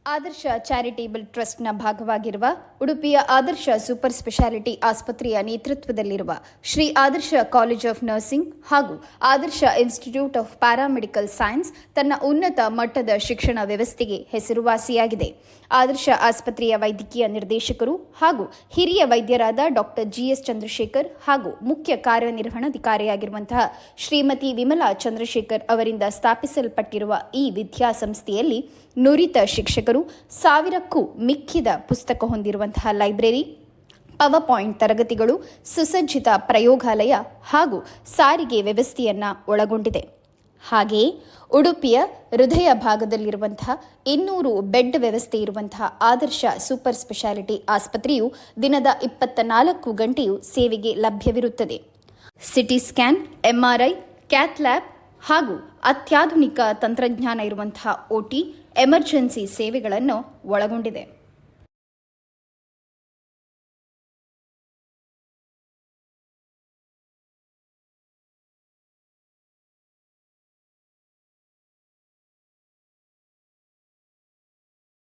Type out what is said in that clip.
ಆದರ್ಶ charitable ಟ್ರಸ್ಟ್ನ ಭಾಗವಾಗಿರುವ ಉಡುಪಿಯ ಆದರ್ಶ ಸೂಪರ್ ಸ್ಪೆಷಾಲಿಟಿ ಆಸ್ಪತ್ರೆಯ ನೇತೃತ್ವದಲ್ಲಿರುವ ಶ್ರೀ ಆದರ್ಶ ಕಾಲೇಜ್ ಆಫ್ ನರ್ಸಿಂಗ್ ಹಾಗೂ ಆದರ್ಶ ಇನ್ಸ್ಟಿಟ್ಯೂಟ್ ಆಫ್ ಪ್ಯಾರಾಮೆಡಿಕಲ್ ಸೈನ್ಸ್ ತನ್ನ ಉನ್ನತ ಮಟ್ಟದ ಶಿಕ್ಷಣ ವ್ಯವಸ್ಥೆಗೆ ಹೆಸರುವಾಸಿಯಾಗಿದೆ. ಆದರ್ಶ ಆಸ್ಪತ್ರೆಯ ವೈದ್ಯಕೀಯ ನಿರ್ದೇಶಕರು ಹಾಗೂ ಹಿರಿಯ ವೈದ್ಯರಾದ ಡಾಕ್ಟರ್ ಜಿಎಸ್ ಚಂದ್ರಶೇಖರ್ ಹಾಗೂ ಮುಖ್ಯ ಕಾರ್ಯನಿರ್ವಹಣಾಧಿಕಾರಿಯಾಗಿರುವಂತಹ ಶ್ರೀಮತಿ ವಿಮಲಾ ಚಂದ್ರಶೇಖರ್ ಅವರಿಂದ ಸ್ಥಾಪಿಸಲ್ಪಟ್ಟಿರುವ ಈ ವಿದ್ಯಾಸಂಸ್ಥೆಯಲ್ಲಿ ನುರಿತ ಶಿಕ್ಷಕರು, 1000ಕ್ಕೂ ಮಿಕ್ಕಿದ ಪುಸ್ತಕ ಹೊಂದಿರುವಂತಹ ಲೈಬ್ರರಿ, ಪವರ್ ಪಾಯಿಂಟ್ ತರಗತಿಗಳು, ಸುಸಜ್ಜಿತ ಪ್ರಯೋಗಾಲಯ ಹಾಗೂ ಸಾರಿಗೆ ವ್ಯವಸ್ಥೆಯನ್ನು ಒಳಗೊಂಡಿದೆ. ಹಾಗೆಯೇ ಉಡುಪಿಯ ಹೃದಯ ಭಾಗದಲ್ಲಿರುವಂತಹ 200 ಬೆಡ್ ವ್ಯವಸ್ಥೆ ಇರುವಂತಹ ಆದರ್ಶ ಸೂಪರ್ ಸ್ಪೆಷಾಲಿಟಿ ಆಸ್ಪತ್ರೆಯು ದಿನದ 24 ಗಂಟೆಯೂ ಸೇವೆಗೆ ಲಭ್ಯವಿರುತ್ತದೆ. CT scan, MRI, cath lab ಹಾಗೂ ಅತ್ಯಾಧುನಿಕ ತಂತ್ರಜ್ಞಾನ ಇರುವಂತಹ OT, ಎಮರ್ಜೆನ್ಸಿ ಸೇವೆಗಳನ್ನು ಒಳಗೊಂಡಿದೆ.